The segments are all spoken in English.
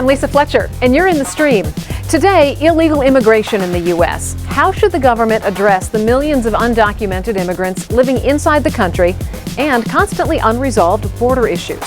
I'm Lisa Fletcher, and you're in the stream. Today, illegal immigration in the U.S. How should the government address the millions of undocumented immigrants living inside the country and constantly unresolved border issues?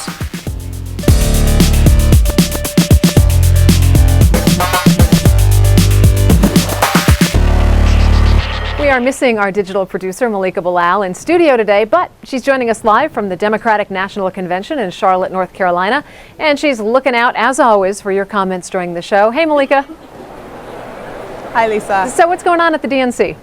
We are missing our digital producer, Malika Bilal, in studio today, but she's joining us live from the Democratic National Convention in Charlotte, North Carolina, and she's looking out, as always, for your comments during the show. Hey, Malika. Hi, Lisa. So what's going on at the DNC?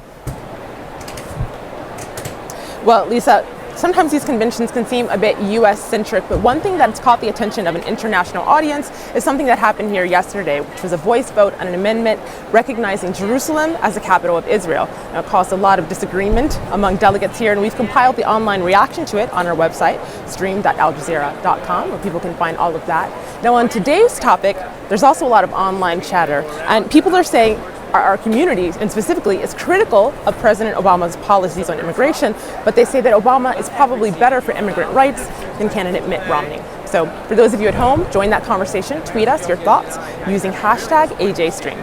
Well, Lisa, sometimes these conventions can seem a bit U.S.-centric, but one thing that's caught the attention of an international audience is something that happened here yesterday, which was a voice vote on an amendment recognizing Jerusalem as the capital of Israel. Now, it caused a lot of disagreement among delegates here, and we've compiled the online reaction to it on our website, stream.aljazeera.com, where people can find all of that. Now, on today's topic, there's also a lot of online chatter, and people are saying our community, and specifically, is critical of President Obama's policies on immigration, but they say that Obama is probably better for immigrant rights than candidate Mitt Romney. So for those of you at home, join that conversation. Tweet us your thoughts using hashtag AJStream.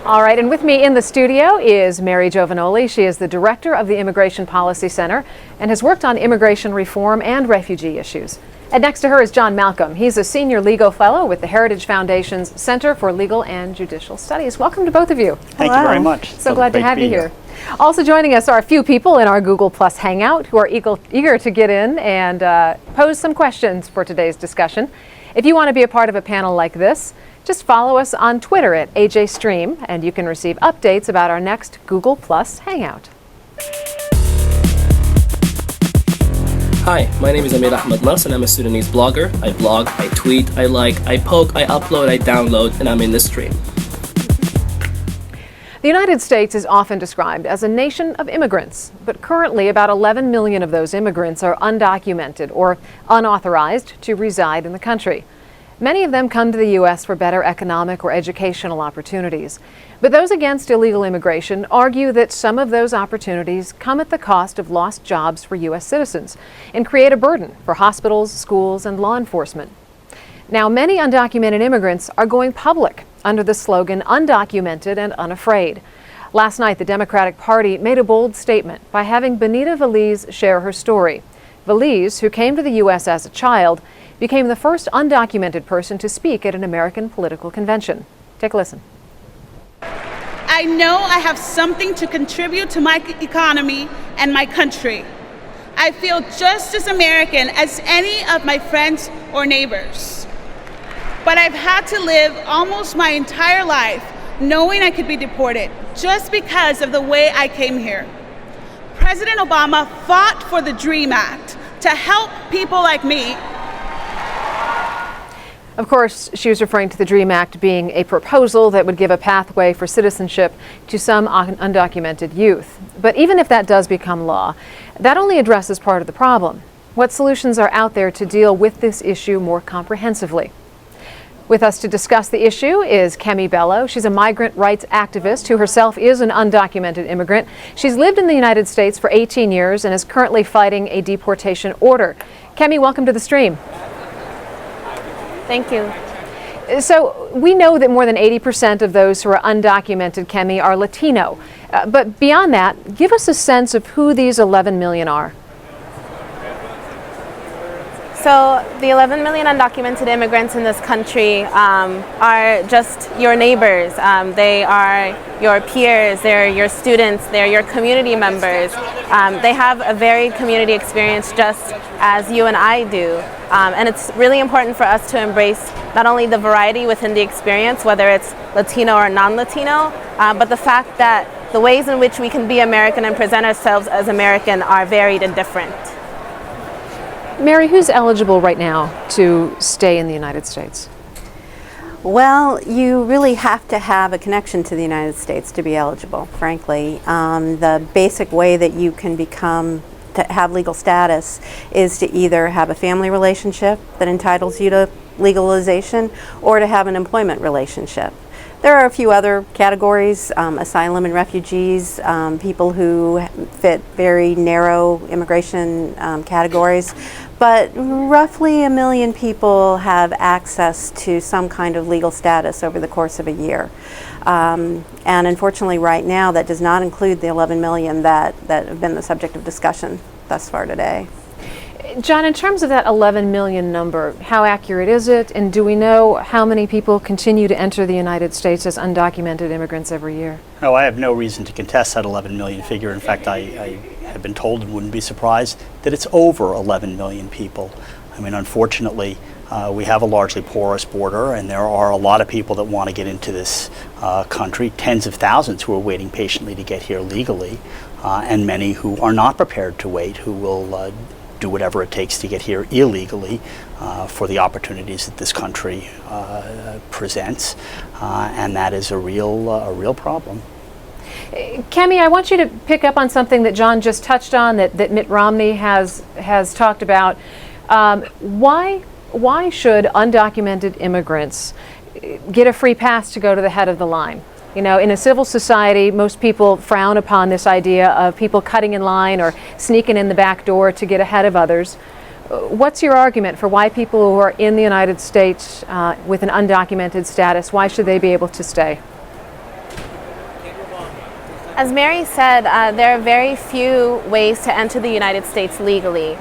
All right, and with me in the studio is Mary Giovanoli. She is the director of the Immigration Policy Center and has worked on immigration reform and refugee issues. And next to her is John Malcolm. He's a senior legal fellow with the Heritage Foundation's Center for Legal and Judicial Studies. Welcome to both of you. Thank you very much. So glad to have you here. Also joining us are a few people in our Google Plus Hangout who are eager to get in and pose some questions for today's discussion. If you want to be a part of a panel like this, just follow us on Twitter at AJStream, and you can receive updates about our next Google Plus Hangout. Hi, my name is Amir Ahmed Nas and I'm a Sudanese blogger. I blog, I tweet, I like, I poke, I upload, I download, and I'm in the stream. The United States is often described as a nation of immigrants, but currently about 11 million of those immigrants are undocumented or unauthorized to reside in the country. Many of them come to the U.S. for better economic or educational opportunities. But those against illegal immigration argue that some of those opportunities come at the cost of lost jobs for U.S. citizens and create a burden for hospitals, schools, and law enforcement. Now, many undocumented immigrants are going public under the slogan "Undocumented and Unafraid." Last night, the Democratic Party made a bold statement by having Bonita Valise share her story. Valise, who came to the U.S. as a child, became the first undocumented person to speak at an American political convention. Take a listen. I know I have something to contribute to my economy and my country. I feel just as American as any of my friends or neighbors. But I've had to live almost my entire life knowing I could be deported just because of the way I came here. President Obama fought for the DREAM Act to help people like me. Of course, she was referring to the DREAM Act being a proposal that would give a pathway for citizenship to some undocumented youth. But even if that does become law, that only addresses part of the problem. What solutions are out there to deal with this issue more comprehensively? With us to discuss the issue is Kemi Bello. She's a migrant rights activist who herself is an undocumented immigrant. She's lived in the United States for 18 years and is currently fighting a deportation order. Kemi, welcome to the stream. Thank you. So we know that more than 80% of those who are undocumented, Kemi, are Latino. But beyond that, give us a sense of who these 11 million are. So the 11 million undocumented immigrants in this country are just your neighbors. They are your peers, they're your students, they're your community members. They have a varied community experience just as you and I do. And it's really important for us to embrace not only the variety within the experience, whether it's Latino or non-Latino, but the fact that the ways in which we can be American and present ourselves as American are varied and different. Mary, who's eligible right now to stay in the United States? Well, you really have to have a connection to the United States to be eligible, frankly. The basic way that you can to have legal status is to either have a family relationship that entitles you to legalization or to have an employment relationship. There are a few other categories, asylum and refugees, people who fit very narrow immigration categories, but roughly 1 million people have access to some kind of legal status over the course of a year. And unfortunately right now that does not include the 11 million that have been the subject of discussion thus far today. John, in terms of that 11 million number, how accurate is it? And do we know how many people continue to enter the United States as undocumented immigrants every year? No, I have no reason to contest that 11 million figure. In fact, I have been told and wouldn't be surprised that it's over 11 million people. I mean, unfortunately, we have a largely porous border, and there are a lot of people that want to get into this country, tens of thousands who are waiting patiently to get here legally, and many who are not prepared to wait, who will do whatever it takes to get here illegally for the opportunities that this country presents, and that is a real problem. Kemi, I want you to pick up on something that John just touched on, that Mitt Romney has talked about. Why should undocumented immigrants get a free pass to go to the head of the line? You know, in a civil society, most people frown upon this idea of people cutting in line or sneaking in the back door to get ahead of others. What's your argument for why people who are in the United States with an undocumented status, why should they be able to stay? As Mary said, there are very few ways to enter the United States legally,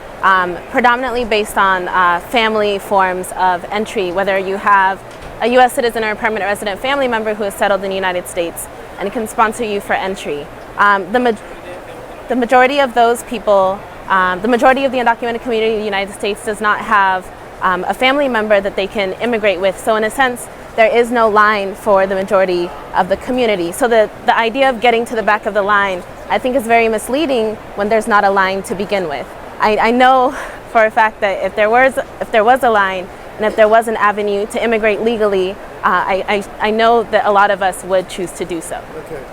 predominantly based on family forms of entry, whether you have a U.S. citizen or a permanent resident family member who is settled in the United States and can sponsor you for entry. The majority of those people, the majority of the undocumented community in the United States does not have a family member that they can immigrate with. So in a sense, there is no line for the majority of the community. So the idea of getting to the back of the line, I think, is very misleading when there's not a line to begin with. I know for a fact that if there was a line, and if there was an avenue to immigrate legally, I know that a lot of us would choose to do so. Okay.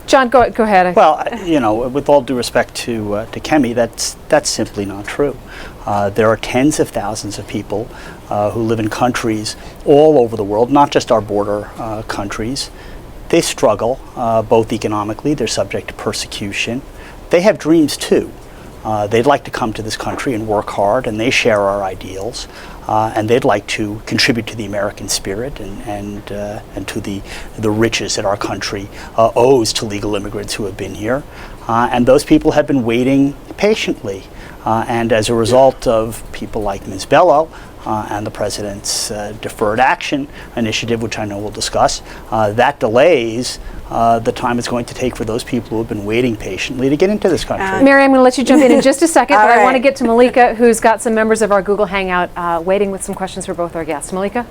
John, go ahead. Well, you know, with all due respect to Kemi, that's simply not true. There are tens of thousands of people who live in countries all over the world, not just our border countries. They struggle both economically, they're subject to persecution. They have dreams too. They'd like to come to this country and work hard, and they share our ideals, and they'd like to contribute to the American spirit and to the riches that our country owes to legal immigrants who have been here. And those people have been waiting patiently. And as a result of people like Ms. Bello and the President's Deferred Action Initiative, which I know we'll discuss, that delays the time it's going to take for those people who have been waiting patiently to get into this country. Mary, I'm going to let you jump in just a second, but right. I want to get to Malika, who's got some members of our Google Hangout waiting with some questions for both our guests. Malika?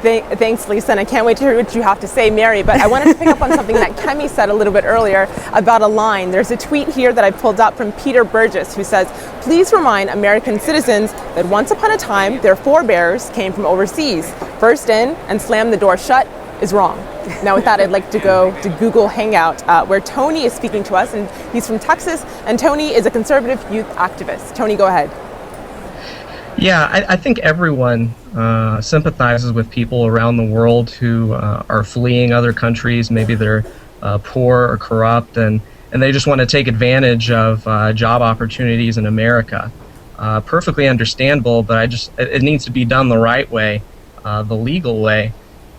Thanks, Lisa, and I can't wait to hear what you have to say, Mary, but I wanted to pick up on something that Kemi said a little bit earlier about a line. There's a tweet here that I pulled up from Peter Burgess, who says, "Please remind American citizens that once upon a time, their forebears came from overseas. First in and slam the door shut is wrong." Now with that, I'd like to go to Google Hangout, where Tony is speaking to us, and he's from Texas, and Tony is a conservative youth activist. Tony, go ahead. Yeah, I think everyone sympathizes with people around the world who are fleeing other countries. Maybe they're poor or corrupt, and they just want to take advantage of job opportunities in America. Perfectly understandable, but it needs to be done the right way, the legal way.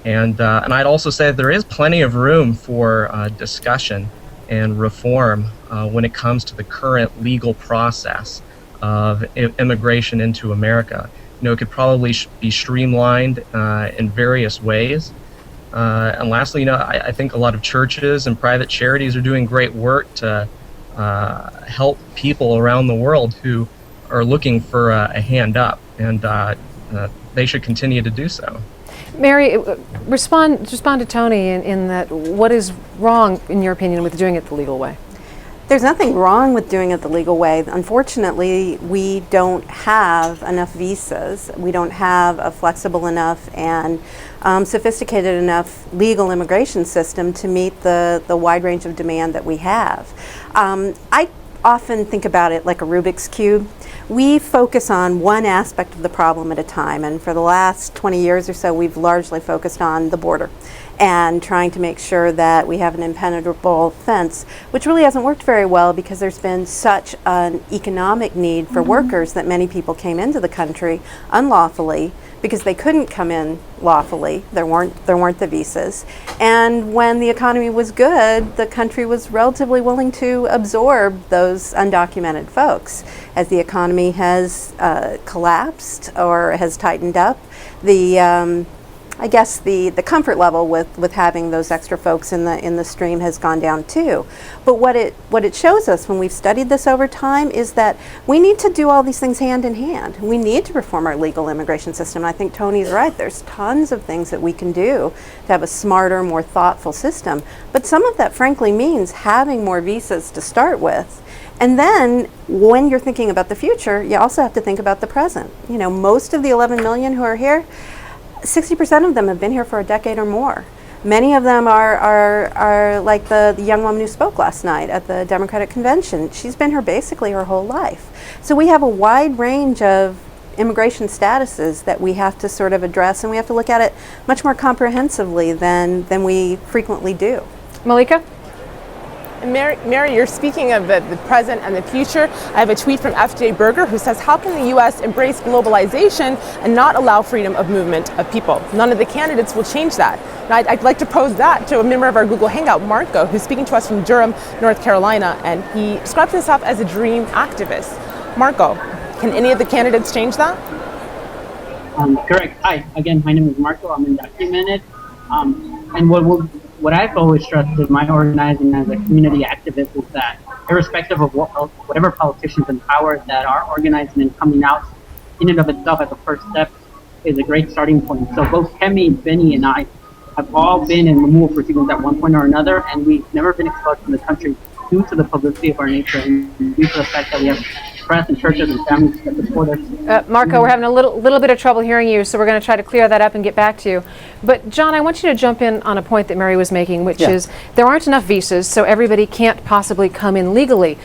And I'd also say there is plenty of room for discussion and reform when it comes to the current legal process of immigration into America. You know, it could probably be streamlined in various ways. And lastly, you know, I think a lot of churches and private charities are doing great work to help people around the world who are looking for a hand up, and they should continue to do so. Mary, respond to Tony in that, what is wrong, in your opinion, with doing it the legal way? There's nothing wrong with doing it the legal way. Unfortunately, we don't have enough visas. We don't have a flexible enough and sophisticated enough legal immigration system to meet the wide range of demand that we have. I often think about it like a Rubik's Cube. we focus on one aspect of the problem at a time, and for the last 20 years or so we've largely focused on the border and trying to make sure that we have an impenetrable fence, which really hasn't worked very well because there's been such an economic need for workers that many people came into the country unlawfully because they couldn't come in lawfully. There weren't the visas. And when the economy was good, the country was relatively willing to absorb those undocumented folks. As the economy has collapsed or has tightened up, I guess the comfort level with having those extra folks in the stream has gone down too. But what it shows us when we've studied this over time is that we need to do all these things hand in hand. We need to reform our legal immigration system. I think Tony's right. There's tons of things that we can do to have a smarter, more thoughtful system. But some of that frankly means having more visas to start with. And then when you're thinking about the future, you also have to think about the present. You know, most of the 11 million who are here, 60% of them have been here for a decade or more. Many of them are like the young woman who spoke last night at the Democratic Convention. She's been here basically her whole life. So we have a wide range of immigration statuses that we have to sort of address, and we have to look at it much more comprehensively than we frequently do. Malika? Mary, you're speaking of the present and the future. I have a tweet from FJ Berger who says, how can the U.S. embrace globalization and not allow freedom of movement of people? None of the candidates will change that. And I'd like to pose that to a member of our Google Hangout, Marco, who's speaking to us from Durham, North Carolina, and he describes himself as a dream activist. Marco, can any of the candidates change that? Correct. Hi, again, my name is Marco. I'm undocumented. And what I've always stressed in my organizing as a community activist is that irrespective of whatever politicians in power, that our organizing and coming out in and of itself as a first step is a great starting point. So both Kemi, Benny, and I have all been in removal proceedings at one point or another, and we've never been expelled from the country due to the publicity of our nature and due to the fact that we have press and churches and families that support us. Marco, we're having a little bit of trouble hearing you, so we're going to try to clear that up and get back to you. But John, I want you to jump in on a point that Mary was making, which is there aren't enough visas, so everybody can't possibly come in legally.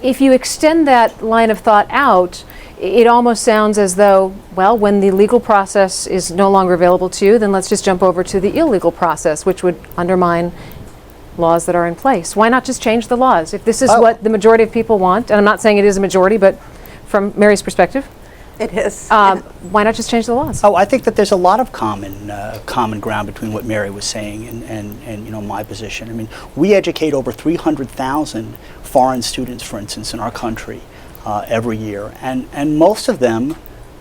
If you extend that line of thought out, it almost sounds as though, well, when the legal process is no longer available to you, then let's just jump over to the illegal process, which would undermine laws that are in place. Why not just change the laws? If this is what the majority of people want, and I'm not saying it is a majority, but from Mary's perspective, it is. Why not just change the laws? Oh, I think that there's a lot of common ground between what Mary was saying and you know, my position. I mean, we educate over 300,000 foreign students, for instance, in our country every year, and most of them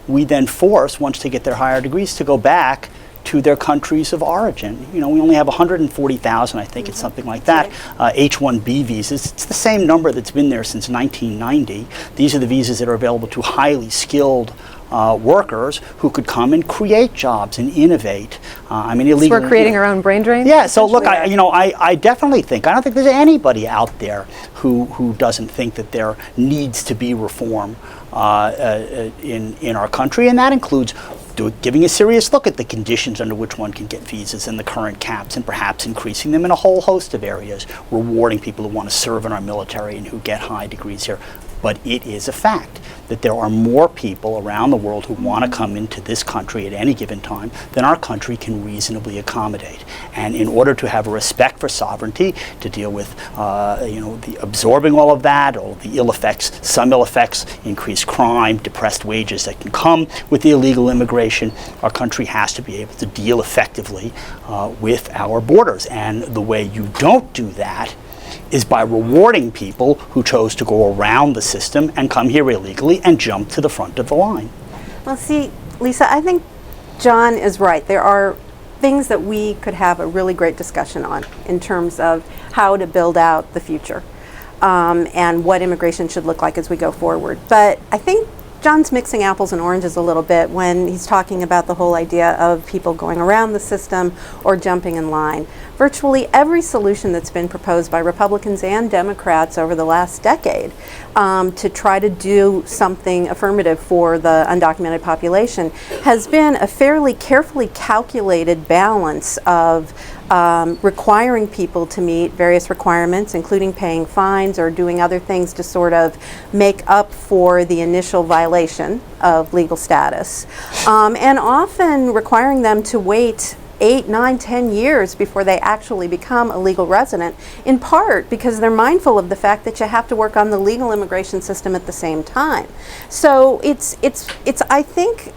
we then force, once they get their higher degrees, to go back to their countries of origin. You know, we only have 140,000, I think it's something like that, H-1B visas. It's the same number that's been there since 1990. These are the visas that are available to highly skilled workers who could come and create jobs and innovate. I mean, illegal. So we're creating our own brain drain? Yeah, so look, I definitely think, I don't think there's anybody out there who doesn't think that there needs to be reform in our country, and that includes giving a serious look at the conditions under which one can get visas and the current caps, and perhaps increasing them in a whole host of areas, rewarding people who want to serve in our military and who get high degrees here. But it is a fact that there are more people around the world who want to come into this country at any given time than our country can reasonably accommodate. And in order to have a respect for sovereignty, to deal with the absorbing all of that, all of the ill effects, some ill effects, increased crime, depressed wages that can come with the illegal immigration, our country has to be able to deal effectively with our borders. And the way you don't do that is by rewarding people who chose to go around the system and come here illegally and jump to the front of the line. Well, see, Lisa, I think John is right. There are things that we could have a really great discussion on in terms of how to build out the future and what immigration should look like as we go forward. But I think John's mixing apples and oranges a little bit when he's talking about the whole idea of people going around the system or jumping in line. Virtually every solution that's been proposed by Republicans and Democrats over the last decade to try to do something affirmative for the undocumented population has been a fairly carefully calculated balance of requiring people to meet various requirements, including paying fines or doing other things to sort of make up for the initial violation of legal status, and often requiring them to wait 8, 9, 10 years before they actually become a legal resident, in part because they're mindful of the fact that you have to work on the legal immigration system at the same time. So it's I think,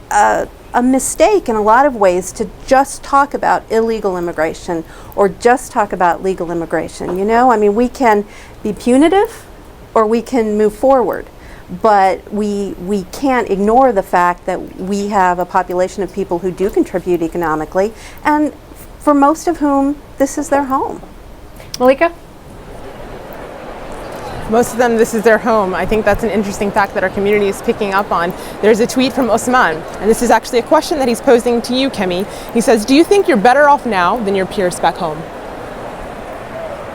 a mistake in a lot of ways to just talk about illegal immigration or just talk about legal immigration. You know, I mean, we can be punitive or we can move forward, but we can't ignore the fact that we have a population of people who do contribute economically, and for most of whom this is their home. Malika? Most of them, this is their home. I think that's an interesting fact that our community is picking up on. There's a tweet from Osman, and this is actually a question that he's posing to you, Kemi. He says, do you think you're better off now than your peers back home?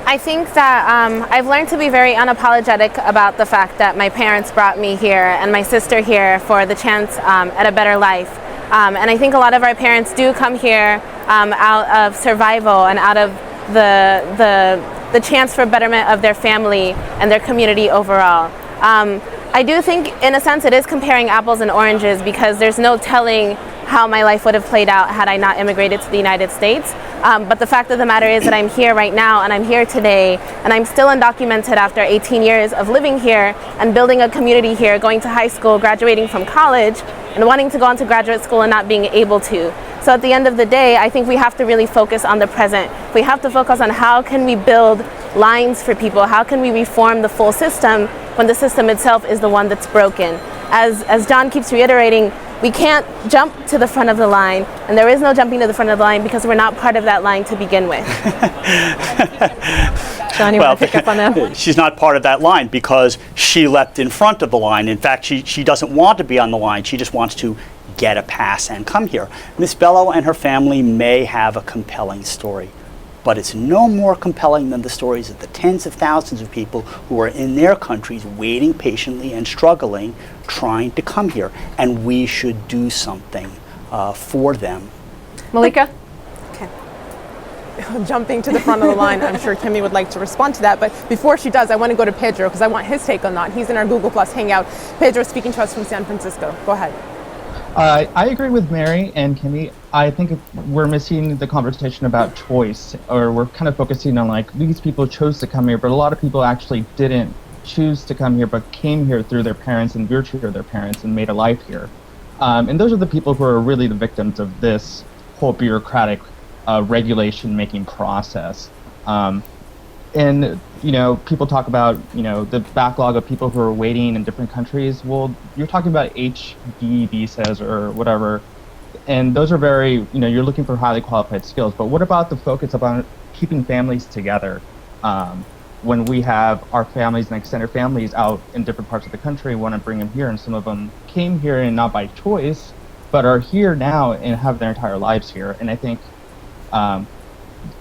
I think that I've learned to be very unapologetic about the fact that my parents brought me here and my sister here for the chance at a better life. And I think a lot of our parents do come here out of survival and out of the chance for betterment of their family and their community overall. I do think, in a sense, it is comparing apples and oranges, because there's no telling how my life would have played out had I not immigrated to the United States. But the fact of the matter is that I'm here right now, and I'm here today, and I'm still undocumented after 18 years of living here and building a community here, going to high school, graduating from college, and wanting to go on to graduate school and not being able to. So at the end of the day, I think we have to really focus on the present. We have to focus on how can we build lines for people, how can we reform the full system when the system itself is the one that's broken. As John keeps reiterating, we can't jump to the front of the line, and there is no jumping to the front of the line because we're not part of that line to begin with. John, you want to pick up on that? She's not part of that line because she leapt in front of the line. In fact, she doesn't want to be on the line. She just wants to get a pass and come here. Miss Bello and her family may have a compelling story, but it's no more compelling than the stories of the tens of thousands of people who are in their countries waiting patiently and struggling, trying to come here. And we should do something for them. Malika? Jumping to the front of the line, I'm sure Kemi would like to respond to that. But before she does, I want to go to Pedro because I want his take on that. He's in our Google Plus Hangout. Pedro speaking to us from San Francisco. Go ahead. I agree with Mary and Kemi. I think we're missing the conversation about choice, or we're kind of focusing on like these people chose to come here, but a lot of people actually didn't choose to come here, but came here through their parents and virtue of their parents and made a life here. And those are the people who are really the victims of this whole bureaucratic regulation making process. And you know, people talk about, you know, the backlog of people who are waiting in different countries. Well, you're talking about H-1B visas or whatever, and those are very, you know, you're looking for highly qualified skills. But what about the focus about keeping families together? When we have our families and extended families out in different parts of the country, want to bring them here, and some of them came here and not by choice, but are here now and have their entire lives here. And I think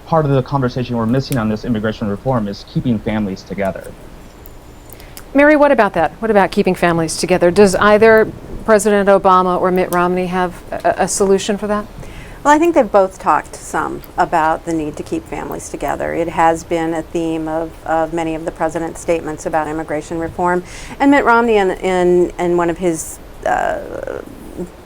part of the conversation we're missing on this immigration reform is keeping families together. Mary, what about that? What about keeping families together? Does either President Obama or Mitt Romney have a solution for that? Well, I think they've both talked some about the need to keep families together. It has been a theme of many of the president's statements about immigration reform. And Mitt Romney, in one of his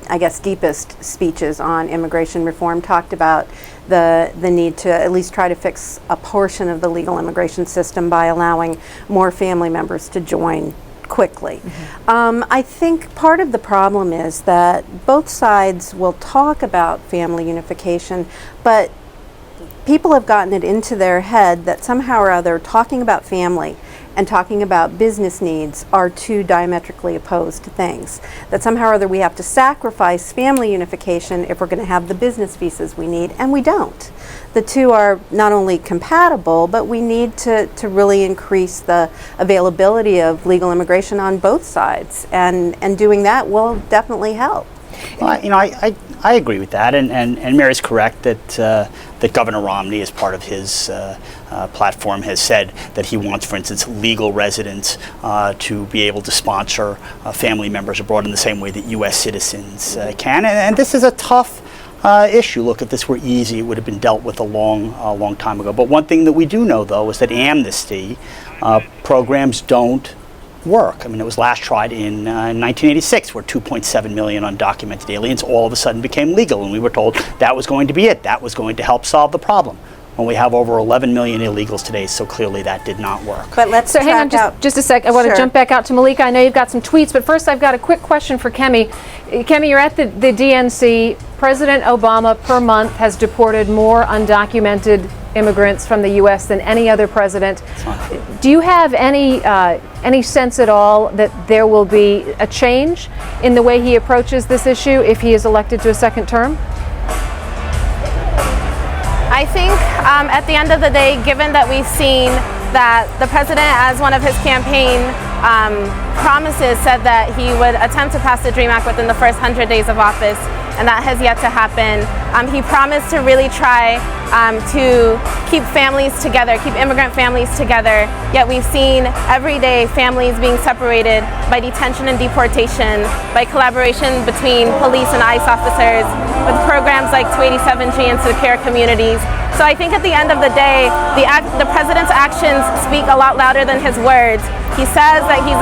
I guess, deepest speeches on immigration reform, talked about the need to at least try to fix a portion of the legal immigration system by allowing more family members to join quickly. Mm-hmm. I think part of the problem is that both sides will talk about family unification, but people have gotten it into their head that somehow or other talking about family and talking about business needs are two diametrically opposed things. That somehow or other we have to sacrifice family unification if we're going to have the business visas we need, and we don't. The two are not only compatible, but we need to really increase the availability of legal immigration on both sides, and doing that will definitely help. Well, you know, I agree with that, and Mary's correct that Governor Romney, as part of his platform, has said that he wants, for instance, legal residents to be able to sponsor family members abroad in the same way that U.S. citizens can. And this is a tough issue. Look, if this were easy, it would have been dealt with a long time ago. But one thing that we do know, though, is that amnesty programs don't work. I mean, it was last tried in 1986, where 2.7 million undocumented aliens all of a sudden became legal, and we were told that was going to be it. That was going to help solve the problem. When we have over 11 million illegals today, so clearly that did not work. But let's hang on just a sec. I want to jump back out to Malika. I know you've got some tweets, but first I've got a quick question for Kemi. Kemi, you're at the DNC. President Obama per month has deported more undocumented immigrants from the U.S. than any other president. Do you have any sense at all that there will be a change in the way he approaches this issue if he is elected to a second term? I think at the end of the day, given that we've seen that the president, as one of his campaign promises, said that he would attempt to pass the DREAM Act within the first 100 days of office, and that has yet to happen. He promised to really try to keep families together, keep immigrant families together, yet we've seen every day families being separated by detention and deportation, by collaboration between police and ICE officers, with programs like 287G and secure communities. So I think at the end of the day, the president's actions speak a lot louder than his words. He says that he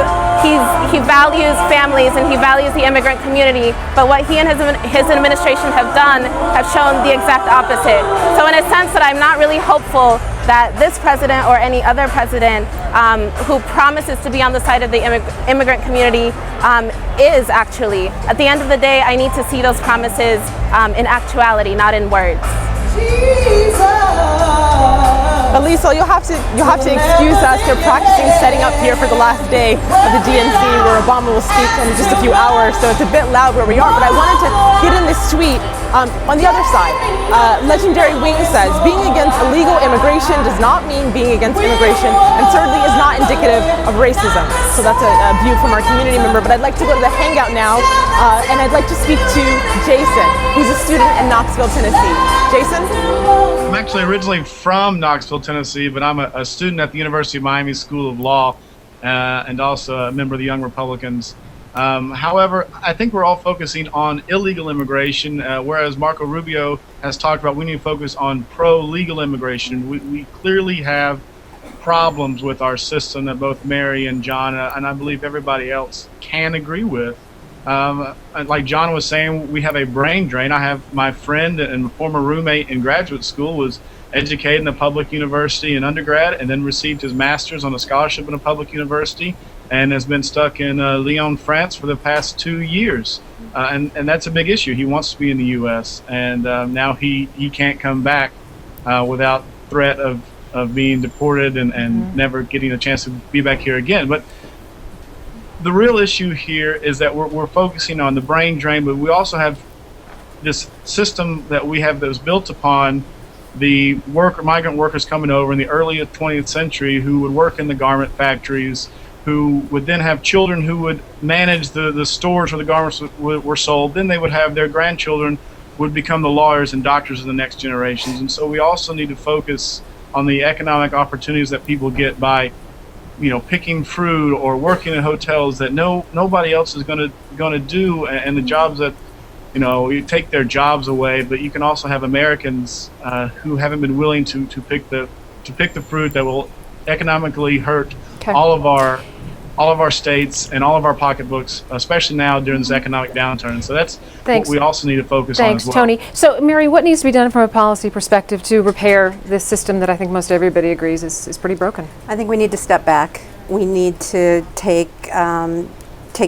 values families and he values the immigrant community, but what he and his administration have done have shown the exact opposite. So in a sense that I'm not really hopeful that this president or any other president who promises to be on the side of the immigrant community is actually. At the end of the day, I need to see those promises in actuality, not in words. Elisa, you'll have to excuse us. They're practicing setting up here for the last day of the DNC, where Obama will speak in just a few hours, so it's a bit loud where we are. But I wanted to get in this tweet. On the other side, Legendary Wing says, being against illegal immigration does not mean being against immigration, and certainly is not indicative of racism. So that's a view from our community member. But I'd like to go to the Hangout now, and I'd like to speak to Jason, who's a student in Knoxville, Tennessee. Jason? I'm actually originally from Knoxville, Tennessee, but I'm a student at the University of Miami School of Law, and also a member of the Young Republicans. However, I think we're all focusing on illegal immigration, whereas Marco Rubio has talked about we need to focus on pro-legal immigration. We clearly have problems with our system that both Mary and John, and I believe everybody else, can agree with. Like John was saying, we have a brain drain. I have my friend and former roommate in graduate school was educated in a public university in undergrad and then received his master's on a scholarship in a public university and has been stuck in Lyon, France for the past 2 years. And that's a big issue. He wants to be in the U.S. and now he can't come back without threat of being deported and never getting a chance to be back here again. But the real issue here is that we're focusing on the brain drain, but we also have this system that we have that was built upon the migrant workers coming over in the early 20th century who would work in the garment factories, who would then have children who would manage the stores where the garments were sold. Then they would have their grandchildren would become the lawyers and doctors of the next generations. And so we also need to focus on the economic opportunities that people get by, picking fruit or working in hotels that nobody else is going to do, and the jobs that, you take their jobs away. But you can also have Americans who haven't been willing to pick the fruit that will economically hurt all of our states and all of our pocketbooks, especially now during this economic downturn. So that's what we also need to focus on as well. Thanks, Tony. So, Mary, what needs to be done from a policy perspective to repair this system that I think most everybody agrees is pretty broken? I think we need to step back. We need to take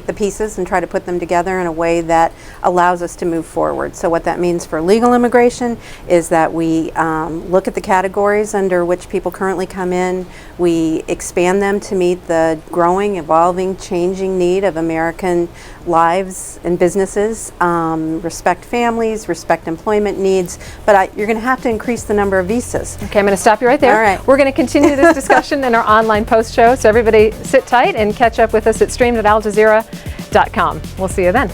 the pieces and try to put them together in a way that allows us to move forward. So what that means for legal immigration is that we look at the categories under which people currently come in. We expand them to meet the growing, evolving, changing need of American lives and businesses. Respect families, respect employment needs, but you're going to have to increase the number of visas. Okay, I'm going to stop you right there. All right. We're going to continue this discussion in our online post show, so everybody sit tight and catch up with us at stream.aljazeera.com. We'll see you then.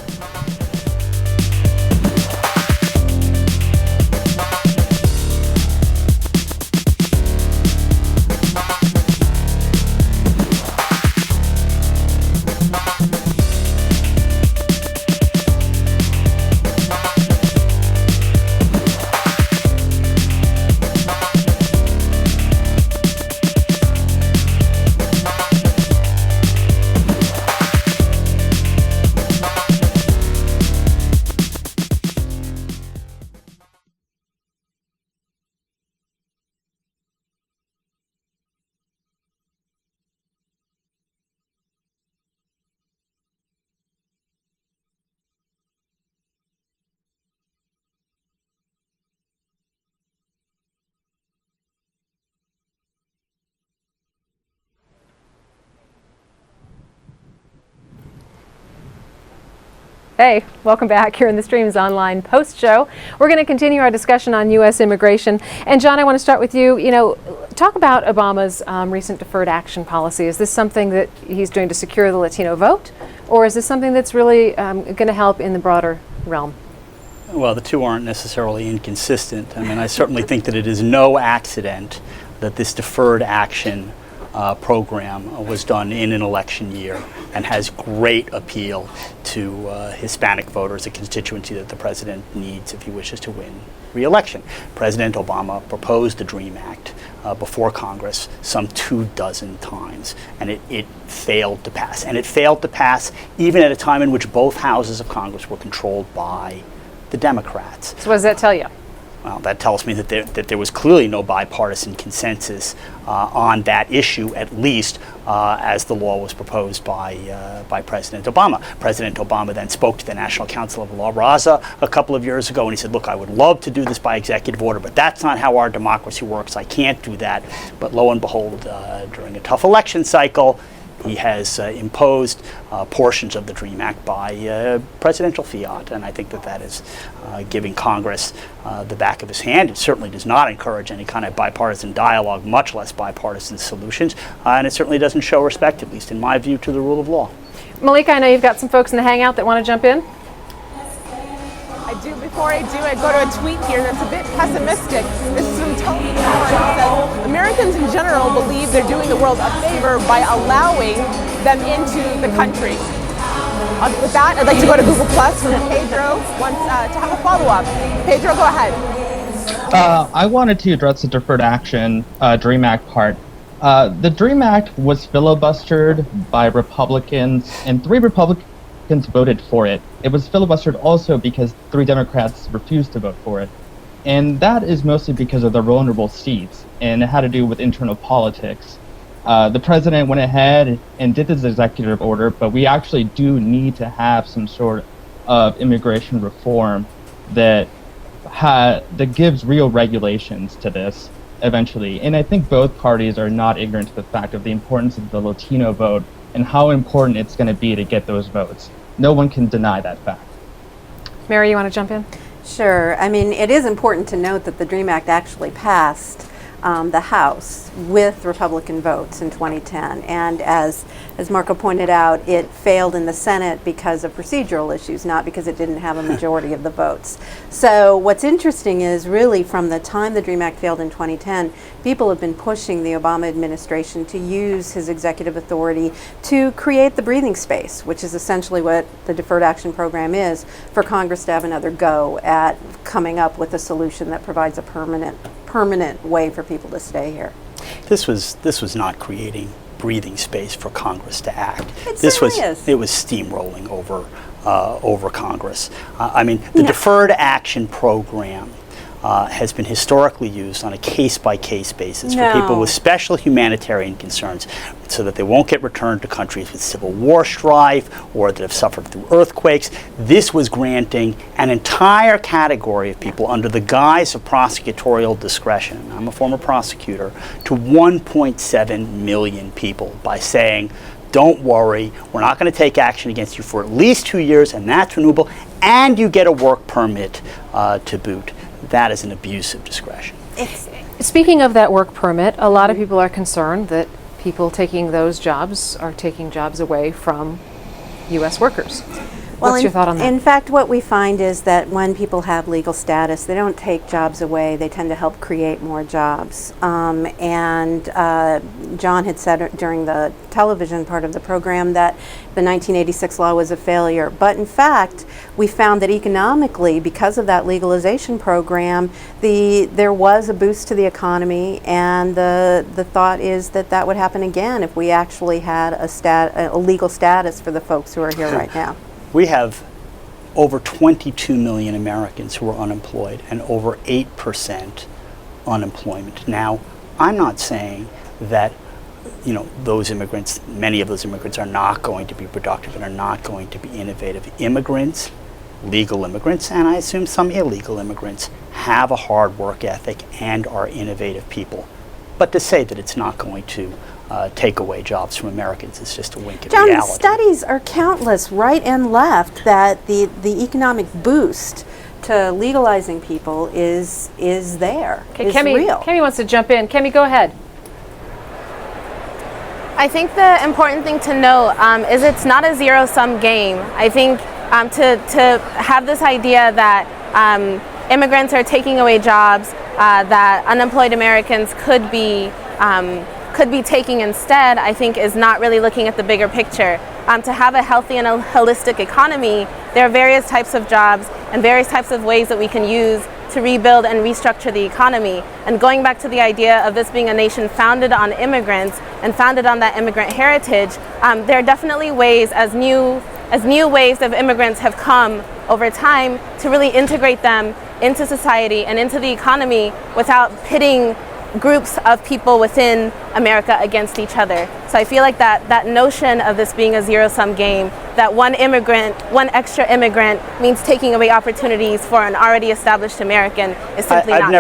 Hey, welcome back here in the Streams Online Post Show. We're going to continue our discussion on U.S. immigration. And John, I want to start with you. Talk about Obama's recent deferred action policy. Is this something that he's doing to secure the Latino vote? Or is this something that's really going to help in the broader realm? Well, the two aren't necessarily inconsistent. I mean, I certainly think that it is no accident that this deferred action program was done in an election year and has great appeal to Hispanic voters, a constituency that the president needs if he wishes to win re-election. President Obama proposed the DREAM Act before Congress some 24 times, and it failed to pass. And it failed to pass even at a time in which both houses of Congress were controlled by the Democrats. So what does that tell you? Well, that tells me that there was clearly no bipartisan consensus on that issue, at least as the law was proposed by President Obama. President Obama then spoke to the National Council of La Raza a couple of years ago, and he said, look, I would love to do this by executive order, but that's not how our democracy works. I can't do that. But lo and behold, during a tough election cycle, he has imposed portions of the DREAM Act by presidential fiat, and I think that is giving Congress the back of his hand. It certainly does not encourage any kind of bipartisan dialogue, much less bipartisan solutions, and it certainly doesn't show respect, at least in my view, to the rule of law. Malika, I know you've got some folks in the Hangout that want to jump in. I do. Before I do, I go to a tweet here that's a bit pessimistic. This is from Tony Moore. He says, Americans in general believe they're doing the world a favor by allowing them into the country. With that, I'd like to go to Google Plus from Pedro wants to have a follow-up. Pedro, go ahead. I wanted to address the deferred action DREAM Act part. The DREAM Act was filibustered by Republicans, and 3 Republicans voted for it. It was filibustered also because 3 Democrats refused to vote for it. And that is mostly because of the vulnerable seats, and it had to do with internal politics. The president went ahead and did this executive order, but we actually do need to have some sort of immigration reform that gives real regulations to this eventually. And I think both parties are not ignorant to the fact of the importance of the Latino vote and how important it's going to be to get those votes. No one can deny that fact. Mary, you want to jump in? Sure. I mean, it is important to note that the DREAM Act actually passed the House with Republican votes in 2010. And as Marco pointed out, it failed in the Senate because of procedural issues, not because it didn't have a majority of the votes. So what's interesting is really from the time the DREAM Act failed in 2010, people have been pushing the Obama administration to use his executive authority to create the breathing space, which is essentially what the Deferred Action Program is, for Congress to have another go at coming up with a solution that provides a permanent way for people to stay here. This was not creating breathing space for Congress to act. It was steamrolling over Congress. I mean, the Deferred Action Program has been historically used on a case-by-case basis for people with special humanitarian concerns, so that they won't get returned to countries with civil war strife or that have suffered through earthquakes. This was granting an entire category of people under the guise of prosecutorial discretion, I'm a former prosecutor, to 1.7 million people by saying, don't worry, we're not going to take action against you for at least 2 years, and that's renewable, and you get a work permit to boot. That is an abuse of discretion. Speaking of that work permit, a lot of people are concerned that people taking those jobs are taking jobs away from U.S. workers. What's your thought on that? In fact, what we find is that when people have legal status, they don't take jobs away. They tend to help create more jobs. And John had said during the television part of the program that the 1986 law was a failure. But in fact, we found that economically, because of that legalization program, there was a boost to the economy. And the thought is that that would happen again if we actually had a legal status for the folks who are here right now. We have over 22 million Americans who are unemployed and over 8% unemployment. Now, I'm not saying that those immigrants, many of those immigrants are not going to be productive and are not going to be innovative. Immigrants, legal immigrants, and I assume some illegal immigrants, have a hard work ethic and are innovative people. But to say that it's not going to take away jobs from Americans. It's just a wink at John, reality. studies are countless, right and left, that the economic boost to legalizing people is there. Okay, is Kemi, real. Kemi wants to jump in. Kemi, go ahead. I think the important thing to note is it's not a zero-sum game. I think to have this idea that immigrants are taking away jobs that unemployed Americans could be taking instead, I think is not really looking at the bigger picture. To have a healthy and a holistic economy, there are various types of jobs and various types of ways that we can use to rebuild and restructure the economy. And going back to the idea of this being a nation founded on immigrants and founded on that immigrant heritage, there are definitely ways, as new waves of immigrants have come over time, to really integrate them into society and into the economy without pitting groups of people within America against each other. So I feel like that notion of this being a zero-sum game, that one extra immigrant means taking away opportunities for an already established American, is simply not true.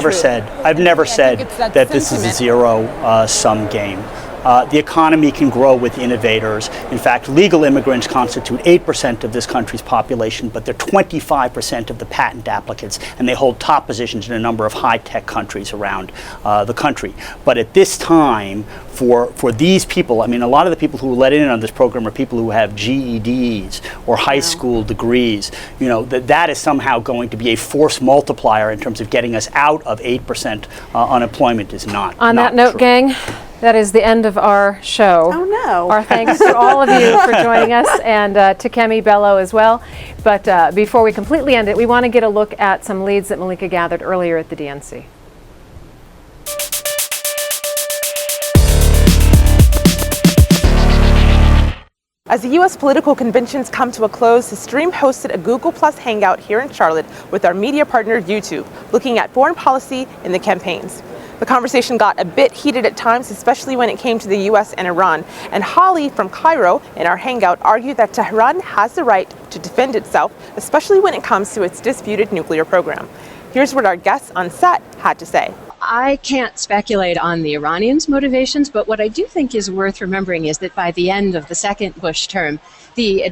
I've never said that this is a zero-sum game. The economy can grow with innovators. In fact, legal immigrants constitute 8% of this country's population, but they're 25% of the patent applicants, and they hold top positions in a number of high-tech countries around the country. But at this time, for these people, I mean, a lot of the people who let in on this program are people who have GEDs or high school degrees. You know, that is somehow going to be a force multiplier in terms of getting us out of 8% unemployment is not. On that note, gang, that is the end of our show. Oh no. Our thanks to all of you for joining us, and to Kemi Bello as well. But before we completely end it, we want to get a look at some leads that Malika gathered earlier at the DNC. As the U.S. political conventions come to a close, the stream hosted a Google Plus Hangout here in Charlotte with our media partner YouTube, looking at foreign policy in the campaigns. The conversation got a bit heated at times, especially when it came to the U.S. and Iran. And Holly from Cairo in our Hangout argued that Tehran has the right to defend itself, especially when it comes to its disputed nuclear program. Here's what our guests on set had to say. I can't speculate on the Iranians' motivations, but what I do think is worth remembering is that by the end of the second Bush term, the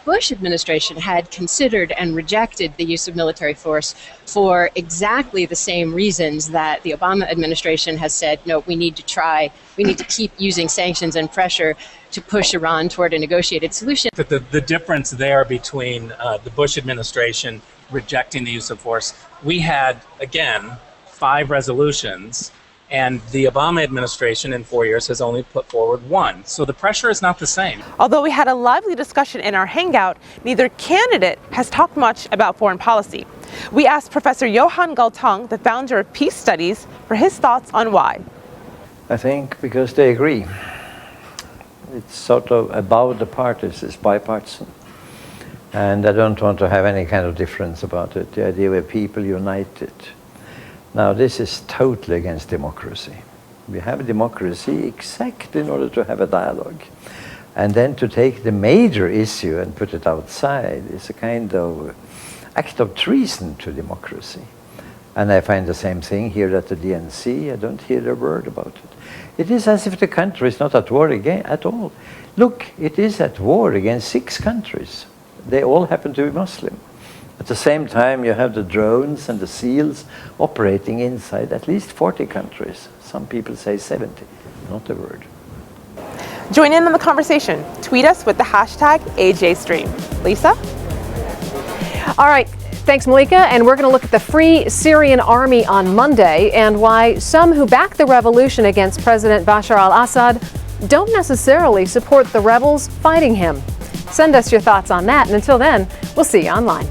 Bush administration had considered and rejected the use of military force for exactly the same reasons that the Obama administration has said, no, we need to keep using sanctions and pressure to push Iran toward a negotiated solution. The difference there between the Bush administration rejecting the use of force, we had, again, 5 resolutions, and the Obama administration in 4 years has only put forward 1. So the pressure is not the same. Although we had a lively discussion in our Hangout, neither candidate has talked much about foreign policy. We asked Professor Johan Galtung, the founder of Peace Studies, for his thoughts on why. I think because they agree. It's sort of above the parties, it's bipartisan. And I don't want to have any kind of difference about it. The idea where people united. Now, this is totally against democracy. We have a democracy exactly in order to have a dialogue. And then to take the major issue and put it outside is a kind of act of treason to democracy. And I find the same thing here at the DNC. I don't hear a word about it. It is as if the country is not at war again at all. Look, it is at war against 6 countries. They all happen to be Muslim. At the same time, you have the drones and the SEALs operating inside at least 40 countries. Some people say 70, not a word. Join in on the conversation. Tweet us with the hashtag AJStream. Lisa? All right. Thanks, Malika. And we're going to look at the Free Syrian Army on Monday and why some who back the revolution against President Bashar al-Assad don't necessarily support the rebels fighting him. Send us your thoughts on that. And until then, we'll see you online.